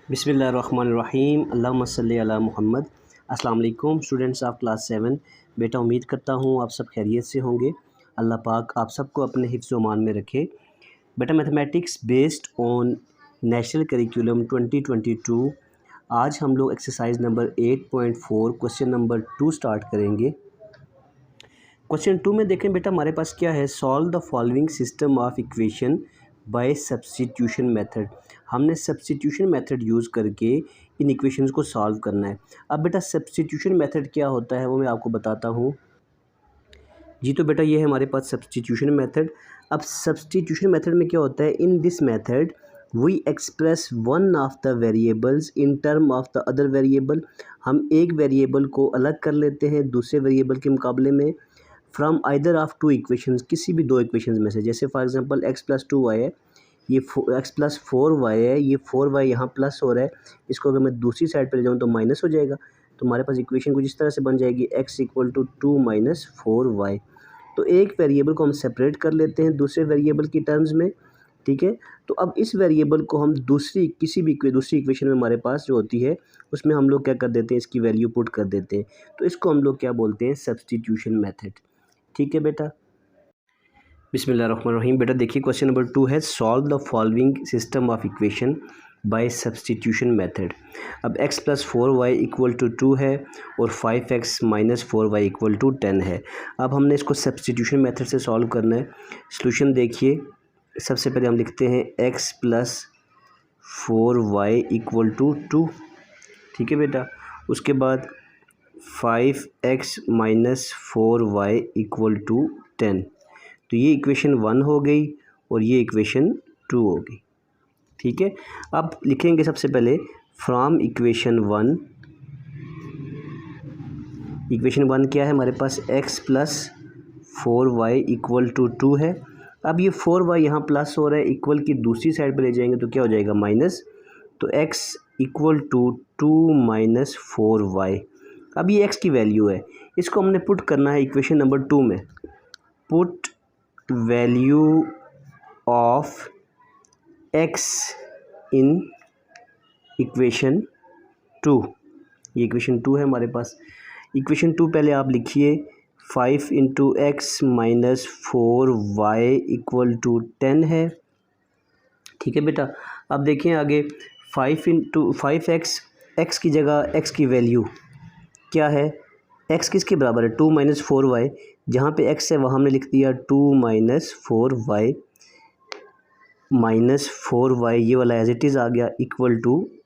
बिस्मिल्लाहिर्रहमानिर्रहीम अल्लाहुम्मा सल्ली अला मुहम्मद। अस्सलाम वालेकुम स्टूडेंट्स ऑफ क्लास 7। बेटा उम्मीद करता हूँ आप सब खैरियत से होंगे। अल्लाह पाक आप सबको अपने हिफ्ज़ व मान में रखे। बेटा mathematics based on national curriculum 2022 आज हम लोग exercise number 8.4 question number 2 start करेंगे। क्वेश्चन 2 में देखें बेटा हमारे पास क्या है, solve the following system of equation by substitution method. हमने सब्स्टिट्यूशन मेथड यूज़ करके इन इक्वेशंस को सॉल्व करना है। अब बेटा सब्स्टिट्यूशन मेथड क्या होता है वो मैं आपको बताता हूँ जी। तो बेटा ये है हमारे पास सब्स्टिट्यूशन मेथड। अब सब्स्टिट्यूशन मेथड में क्या होता है, in this method we express one of the variables in term of the other variable. हम एक वेरिएबल को अलग कर लेते हैं दूसरे वेरिएबल के मुकाबले में from either of two equations, किसी भी दो इक्वेशंस में से। जैसे फॉर एग्जांपल x + 2y है, ये x + 4y है, ये 4y यहाँ प्लस हो रहा है, इसको अगर मैं दूसरी साइड पर ले जाऊँ तो माइनस हो जाएगा। तो हमारे पास इक्वेशन कुछ इस तरह से बन जाएगी x = 2 - 4y। तो एक वेरिएबल को हम सेपरेट कर लेते हैं दूसरे वेरिएबल की टर्म्स में, ठीक है। तो अब इस वेरिएबल को हम किसी भी दूसरी इक्वेशन में हमारे पास जो होती है उसमें हम लोग क्या कर देते हैं, इसकी वैल्यू पुट कर देते हैं। तो इसको हम लोग क्या बोलते हैं, सब्स्टिट्यूशन मेथड। ठीक है बेटा। बिस्मिल्लाहिर्रहमानिर्रहीम। बेटा देखिए क्वेश्चन नंबर 2 है, solve the following system of equation by substitution method. अब x + 4y = 2 है और 5x - 4y = 10 है। अब हमने इसको सब्स्टिट्यूशन मेथड से सॉल्व करना है। सॉल्यूशन देखिए, सबसे पहले हम लिखते हैं x + 4y = 2, ठीक है बेटा। उसके बाद 5x - 4y = 10। तो ये इक्वेशन 1 हो गई और ये इक्वेशन 2 हो गई, ठीक है। अब लिखेंगे सबसे पहले फ्रॉम इक्वेशन 1। इक्वेशन 1 क्या है हमारे पास, x + 4y = 2 है। अब ये 4y यहाँ प्लस हो रहा है, इक्वल की दूसरी साइड पर ले जाएंगे तो क्या हो जाएगा, माइनस। तो x = 2 - 4y। अब ये x की वैल्यू है, इसको हमने पुट करना है इक्वेशन नंबर 2 में। Put value of x in equation 2। ये इक्वेशन 2 है हमारे पास। इक्वेशन 2 पहले आप लिखिए, 5 × x - 4y = 10 है, ठीक है बेटा। अब देखें आगे, 5x, x की जगह x की वैल्यू क्या है, x किसके बराबर है, 2 - 4y। जहाँ पे x है वहाँ हमने लिख दिया 2 - 4y -4y, ये वाला एज इट इज़ आ गया, =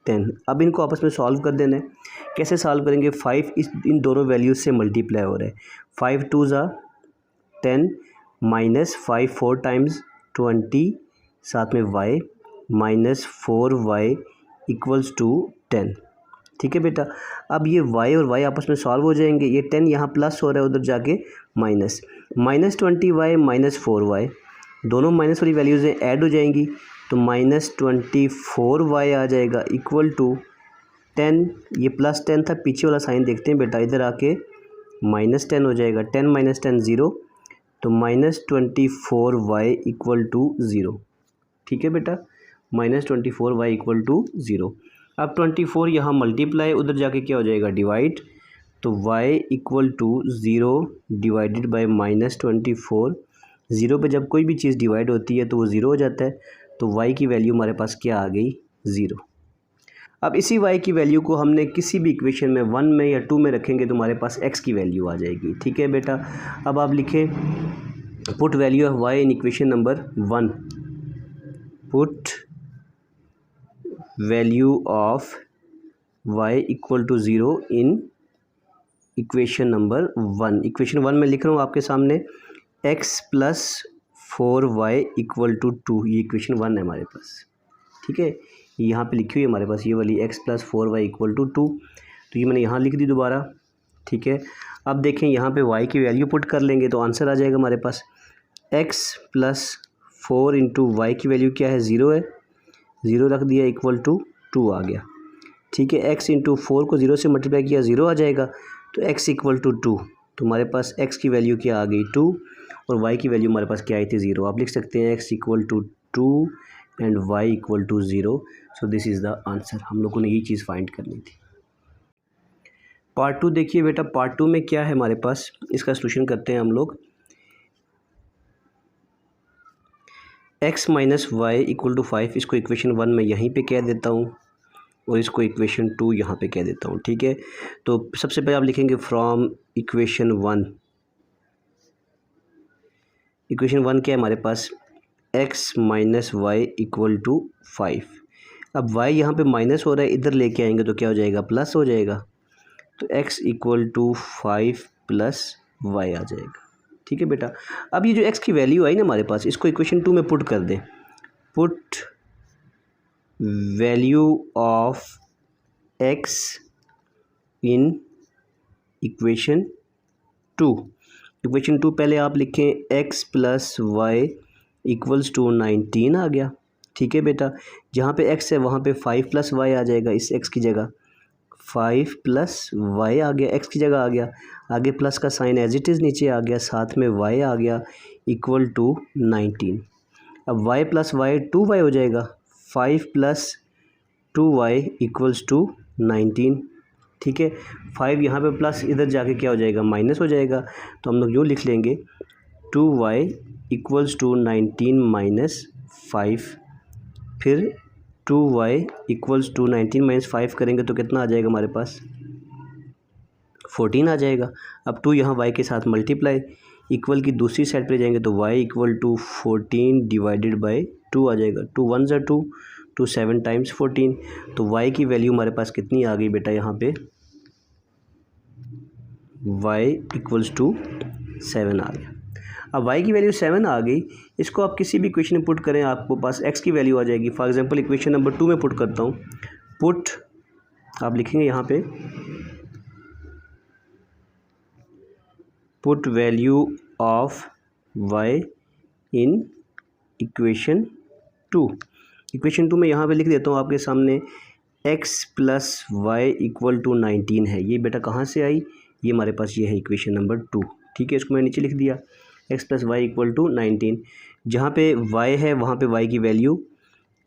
10। अब इनको आपस में सॉल्व कर देना है। कैसे सॉल्व करेंगे, 5 इन दोनों वैल्यूज़ से मल्टीप्लाई हो रहा है। 5 2 ज़ा 10 -5 4 टाइम्स 20, साथ में y -4y = 10, ठीक है बेटा। अब ये y और y आपस में सॉल्व हो जाएंगे। ये 10 यहाँ प्लस हो रहा है, उधर जाके माइनस, -20y -4y, दोनों माइनस वाली वैल्यूज़ ऐड हो जाएंगी तो -24y आ जाएगा = 10। ये +10 था, पीछे वाला साइन देखते हैं बेटा, इधर आके -10 हो जाएगा। 10 - 10 0, तो -24y = 0, ठीक है बेटा। -24y = 0। अब 24 यहाँ मल्टीप्लाई, उधर जाके क्या हो जाएगा, डिवाइड। तो y = 0 डिवाइडेड बाय -24। 0 पे जब कोई भी चीज़ डिवाइड होती है तो वो 0 हो जाता है। तो y की वैल्यू हमारे पास क्या आ गई, 0। अब इसी y की वैल्यू को हमने किसी भी इक्वेशन में 1 में या 2 में रखेंगे तो हमारे पास x की वैल्यू आ जाएगी, ठीक है बेटा। अब आप लिखें, put value of y in equation number 1। Put value of y = 0 in equation number 1। Equation 1 में लिख रहा हूँ आपके सामने, x + 4y = 2। ये इक्वेशन 1 है हमारे पास, ठीक है। यहाँ पे लिखी हुई है हमारे पास ये वाली, x + 4y = 2। तो ये मैंने यहाँ लिख दी दोबारा, ठीक है। अब देखें यहाँ पे y की वैल्यू पुट कर लेंगे तो आंसर आ जाएगा हमारे पास। x + 4 × y की वैल्यू क्या है, 0 है, 0 रख दिया, = 2 आ गया, ठीक है। x × 4 को 0 से मल्टीप्लाई किया, 0 आ जाएगा, तो x = 2। तो हमारे पास x की वैल्यू क्या आ गई, 2, और y की वैल्यू हमारे पास क्या आई थी, 0। आप लिख सकते हैं x = 2 and y = 0। So this is the answer. हम लोगों ने ये चीज़ फाइंड करनी थी। पार्ट 2 देखिए बेटा, पार्ट 2 में क्या है हमारे पास, इसका सॉल्यूशन करते हैं हम लोग। x minus Y equal to 5, इसको इक्वेशन 1 में यहीं पे कह देता हूँ और इसको इक्वेशन 2 यहाँ पे कह देता हूँ, ठीक है। तो सबसे पहले आप लिखेंगे फ्रॉम इक्वेशन 1। इक्वेशन 1 क्या है हमारे पास, x minus Y equal to 5। अब y यहाँ पे माइनस हो रहा है, इधर लेके आएंगे तो क्या हो जाएगा, प्लस हो जाएगा। तो x equal to 5 plus Y आ जाएगा, ठीक है बेटा। अब ये जो x की वैल्यू आई ना हमारे पास, इसको इक्वेशन 2 में पुट कर दें। Put value of x in equation 2। Equation 2 पहले आप लिखें x plus Y equals to 19 आ गया, ठीक है बेटा। जहाँ पे x है वहाँ पे 5 प्लस वाई आ जाएगा, इस x की जगह 5 प्लस वाई आ गया, x की जगह आ गया। आगे प्लस का साइन एज इट इज़ नीचे आ गया, साथ में y आ गया इक्वल टू 19। अब y प्लस वाई 2y हो जाएगा, 5 प्लस 2y इक्वल्स टू 19, ठीक है। 5 यहाँ पे प्लस, इधर जाके क्या हो जाएगा, माइनस हो जाएगा। तो हम लोग यूँ लिख लेंगे 2y इक्वल्स टू 19 माइनस 5। फिर 2y इक्वल्स टू 19 माइनस 5 करेंगे तो कितना आ जाएगा हमारे पास, 14 आ जाएगा। अब 2 यहाँ y के साथ मल्टीप्लाई, इक्वल की दूसरी साइड पे जाएंगे तो y equal to 14 divided by 2 आ जाएगा। 2 1 ज़ा 2, 2 7 टाइम्स 14। तो y की वैल्यू हमारे पास कितनी आ गई बेटा, यहाँ पे y इक्वल्स टू 7 आ गया। अब y की वैल्यू 7 आ गई, इसको आप किसी भी इक्वेशन में पुट करें, आपको पास x की वैल्यू आ जाएगी। फॉर एग्जांपल इक्वेशन नंबर 2 में पुट करता हूँ। पुट आप लिखेंगे यहाँ पे, put value of y in equation 2। Equation 2 में यहाँ पे लिख देता हूँ आपके सामने, x plus Y equal to 19 है। ये बेटा कहाँ से आई, ये हमारे पास ये है इक्वेशन नंबर 2, ठीक है। इसको मैं नीचे लिख दिया, x plus Y equal to 19। जहाँ पे y है वहाँ पे y की वैल्यू,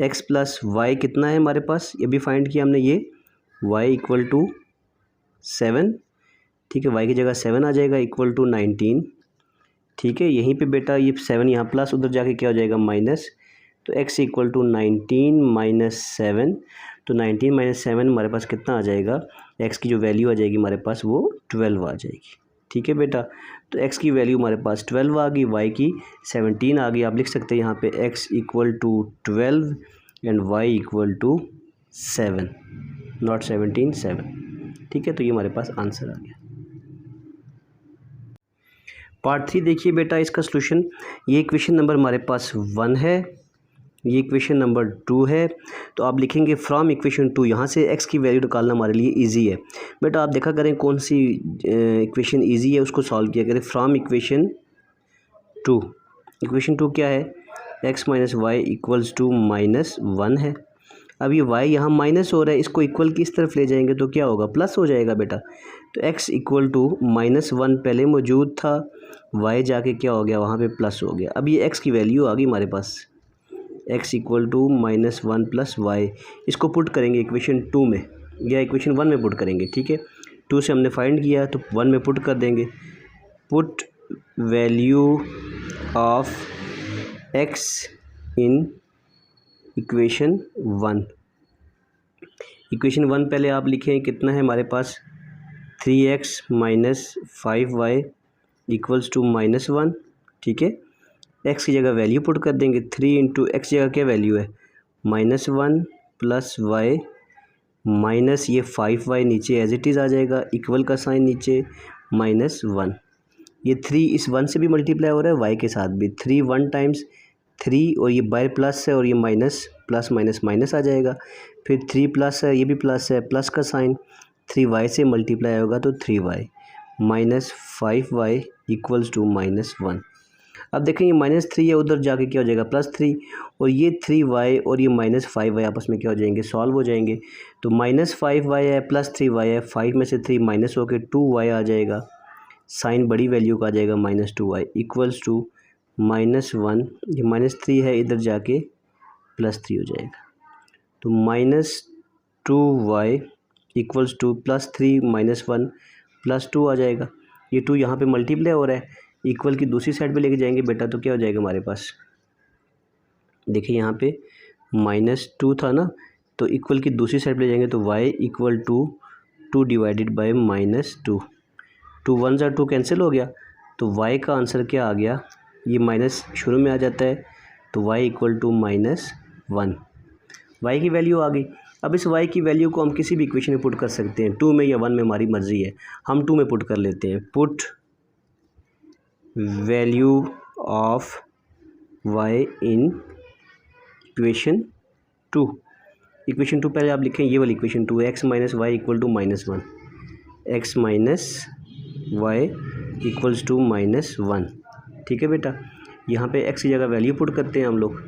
x प्लस वाई कितना है हमारे पास, ये भी फाइंड किया हमने, ये y इक्वल टू 7, ठीक है। y की जगह 7 आ जाएगा इक्वल टू 19, ठीक है। यहीं पे बेटा ये 7 यहाँ प्लस, उधर जाके क्या हो जाएगा, माइनस। तो x इक्वल टू 19 माइनस 7। तो 19 माइनस 7 हमारे पास कितना आ जाएगा, x की जो वैल्यू आ जाएगी हमारे पास वो 12 आ जाएगी, ठीक है बेटा। तो x की वैल्यू हमारे पास 12 आ गई, y की 17 आ गई। आप लिख सकते हैं यहाँ पे x equal to 12 and y equal to 7, नॉट 17, 7, ठीक है। तो ये हमारे पास आंसर आ गया। पार्ट 3 देखिए बेटा, इसका सॉल्यूशन। ये इक्वेशन नंबर हमारे पास 1 है, ये इक्वेशन नंबर 2 है। तो आप लिखेंगे फ्रॉम इक्वेशन 2, यहाँ से x की वैल्यू निकालना हमारे लिए इजी है बेटा। आप देखा करें कौन सी इक्वेशन इजी है, उसको सॉल्व किया करें। फ्रॉम इक्वेशन 2, इक्वेशन 2 क्या है, x minus Y equals to minus 1 है। अब ये y यहाँ माइनस हो रहा है, इसको इक्वल की इस तरफ ले जाएंगे तो क्या होगा, प्लस हो जाएगा बेटा। तो x इक्वल टू माइनस 1 पहले मौजूद था, y जाके क्या हो गया, वहाँ पे प्लस हो गया। अब ये x की वैल्यू आ गई हमारे पास, x equal to minus 1 plus Y. इसको पुट करेंगे इक्वेशन 2 में या इक्वेशन 1 में पुट करेंगे, ठीक है। 2 से हमने फाइंड किया तो 1 में पुट कर देंगे। Put value of x in equation 1। Equation 1 पहले आप लिखें, कितना है हमारे पास, 3x minus 5y equals to minus 1, ठीक है। x की जगह वैल्यू पुट कर देंगे, 3 इंटू एक्स जगह क्या वैल्यू है, माइनस 1 प्लस वाई माइनस ये 5y नीचे एज इट इज़ आ जाएगा, इक्वल का साइन नीचे माइनस 1। ये 3 इस 1 से भी मल्टीप्लाई हो रहा है, y के साथ भी 3 1 टाइम्स 3, और ये बाय प्लस है और ये माइनस, प्लस माइनस माइनस आ जाएगा। फिर 3 प्लस है, ये भी प्लस है, प्लस का साइन 3y से मल्टीप्लाई होगा तो 3y minus 5y equals to minus 1। अब देखेंगे माइनस 3 है, उधर जाके क्या हो जाएगा, प्लस 3, और ये 3y और ये माइनस 5y आपस में क्या हो जाएंगे, सॉल्व हो जाएंगे। तो माइनस 5y है प्लस 3y है, 5 में से 3 माइनस होकर 2y आ जाएगा, साइन बड़ी वैल्यू का आ जाएगा minus 2y equals to minus 1। ये माइनस 3 है, इधर जाके प्लस 3 हो जाएगा। तो -2y इक्वल्स टू +3 -1 +2 आ जाएगा। ये 2 यहाँ पे मल्टीप्लाई हो रहा है, इक्वल की दूसरी साइड पे लेके जाएंगे बेटा तो क्या हो जाएगा हमारे पास, देखिए यहाँ पे -2 था ना, तो इक्वल की दूसरी साइड पे ले जाएंगे तो y equal to 2 divided by -2, 2 1 ज़ा 2 कैंसिल हो गया, तो y का आंसर क्या आ गया, ये माइनस शुरू में आ जाता है तो y इक्वल टू -1, y की वैल्यू आ गई। अब इस y की वैल्यू को हम किसी भी इक्वेशन में पुट कर सकते हैं, 2 में या 1 में हमारी मर्ज़ी है, हम 2 में पुट कर लेते हैं। Put value of y in equation 2, equation 2 पहले आप लिखें ये वाली equation 2, x minus Y equal to -1, x minus Y equals to -1, ठीक है बेटा। यहाँ पे x की जगह वैल्यू पुट करते हैं हम लोग,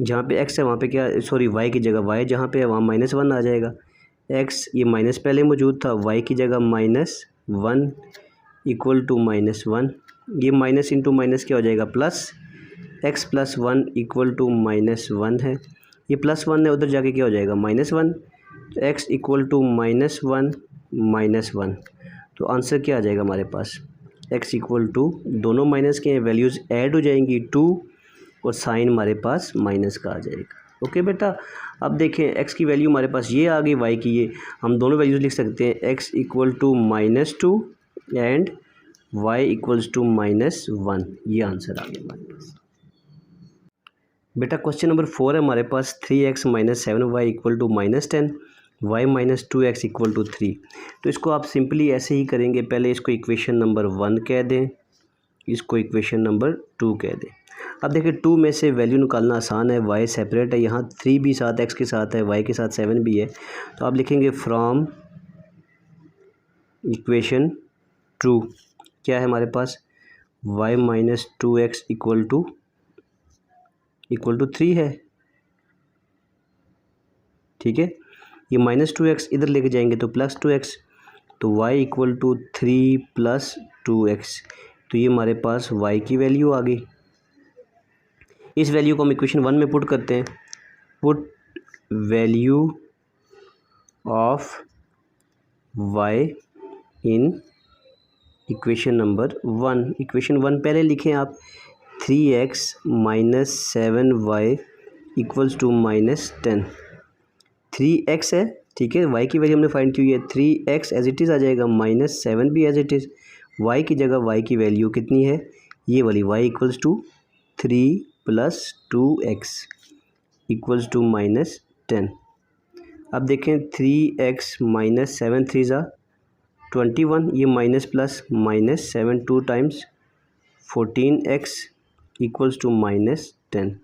जहाँ पे x है वहाँ पे क्या, सॉरी y की जगह y जहाँ पे है वहाँ -1 आ जाएगा, x ये माइनस पहले मौजूद था, y की जगह -1 इक्वल टू -1, ये माइनस इंटू माइनस क्या हो जाएगा plus, x plus 1 equal to -1 है, ये +1 है उधर जाके क्या हो जाएगा -1, x इक्वल टू -1, तो आंसर क्या आ जाएगा हमारे पास, x इक्वल टू, दोनों माइनस के वैल्यूज़ ऐड हो जाएंगी 2 और साइन हमारे पास माइनस का आ जाएगा। ओके बेटा, अब देखें x की वैल्यू हमारे पास ये आ गई, y की ये, हम दोनों वैल्यूज़ लिख सकते हैं, x equal to -2 and y equals to -1, ये आंसर आ गया हमारे पास। बेटा क्वेश्चन नंबर 4 है हमारे पास, 3x - 7y equal to -10, y - 2x equal to 3। तो इसको आप सिंपली ऐसे ही करेंगे, पहले इसको इक्वेशन नंबर 1 कह दें, इसको इक्वेशन नंबर 2 कह दें। अब देखिए 2 में से वैल्यू निकालना आसान है, y सेपरेट है, यहाँ 3 भी साथ x के साथ है, y के साथ 7 भी है, तो आप लिखेंगे फ्रॉम इक्वेशन 2 क्या है हमारे पास, y - 2x इक्वल टू 3 है, ठीक है। ये -2x इधर लेके जाएंगे तो +2x, तो y इक्वल टू 3 + 2x, तो ये हमारे पास y की वैल्यू आ गई। इस वैल्यू को हम इक्वेशन 1 में पुट करते हैं, put value of y in equation number 1, equation 1 पहले लिखें आप, 3x - 7y equals to -10, 3x है, ठीक है, y की वैल्यू हमने फाइंड की हुई है, 3x एज इट इज़ आ जाएगा, -7 भी एज इट इज़, y की जगह y की वैल्यू कितनी है, ये वाली, y equals to 3 + 2x equals to -10। अब देखें 3x - 7 3 ज़ा 21, ये minus plus -7 2 times 14x equals to -10।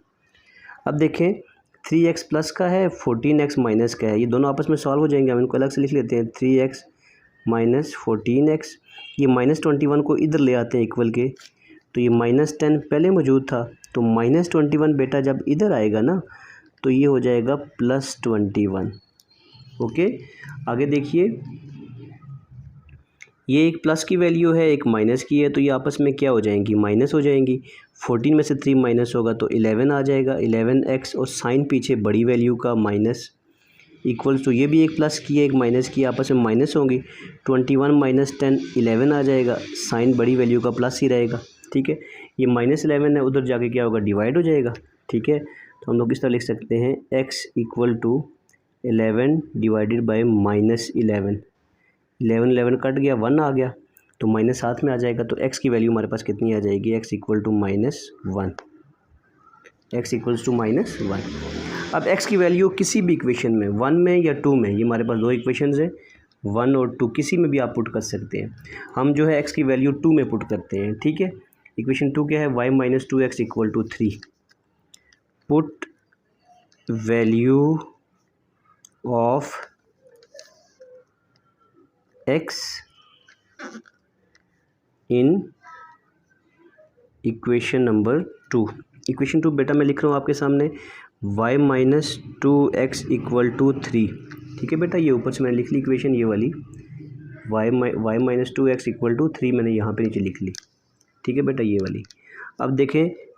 अब देखें 3x प्लस का है, 14x माइनस का है, ये दोनों आपस में सॉल्व हो जाएंगे, हम इनको अलग से लिख लेते हैं, 3x - 14x, ये -21 को इधर ले आते हैं इक्वल के, तो ये -10 पहले मौजूद था, तो -21 बेटा जब इधर आएगा ना तो ये हो जाएगा +21। ओके, आगे देखिए, ये एक प्लस की वैल्यू है, एक माइनस की है, तो ये आपस में क्या हो जाएंगी, माइनस हो जाएंगी, 14 में से 3 माइनस होगा तो 11 आ जाएगा, 11x, और साइन पीछे बड़ी वैल्यू का माइनस इक्वल्स टू, ये भी एक प्लस की है एक माइनस की, आपस में माइनस होंगी, 21 - 10 11 आ जाएगा, साइन बड़ी वैल्यू का प्लस ही रहेगा, ठीक है। ये -11 है, उधर जाके क्या होगा, डिवाइड हो जाएगा, ठीक है। तो हम लोग इस तरह लिख सकते हैं, x equal to 11 divided by -11, 11 cut गया, 1 आ गया, तो माइनस साथ में आ जाएगा, तो x की वैल्यू हमारे पास कितनी आ जाएगी, x equal to -1, x equals to -1। अब x की वैल्यू किसी भी इक्वेशन में, 1 में या 2 में, ये हमारे पास दो इक्वेशंस हैं, 1 और 2, किसी में भी आप पुट कर सकते हैं। हम जो है x की वैल्यू 2 में पुट करते हैं, ठीक है। इक्वेशन 2 क्या है, y - 2x equal to 3, put value of x in equation number 2, equation 2 बेटा मैं लिख रहा हूँ आपके सामने, y - 2x इक्वल टू 3, ठीक है बेटा, ये ऊपर से मैंने लिख ली इक्वेशन, ये वाली y - 2x इक्वल टू 3 मैंने यहाँ पे नीचे लिख ली, ठीक है बेटा, ये वाली। अब देखें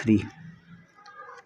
3.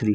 3,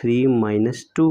3 - 2,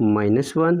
-1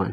1.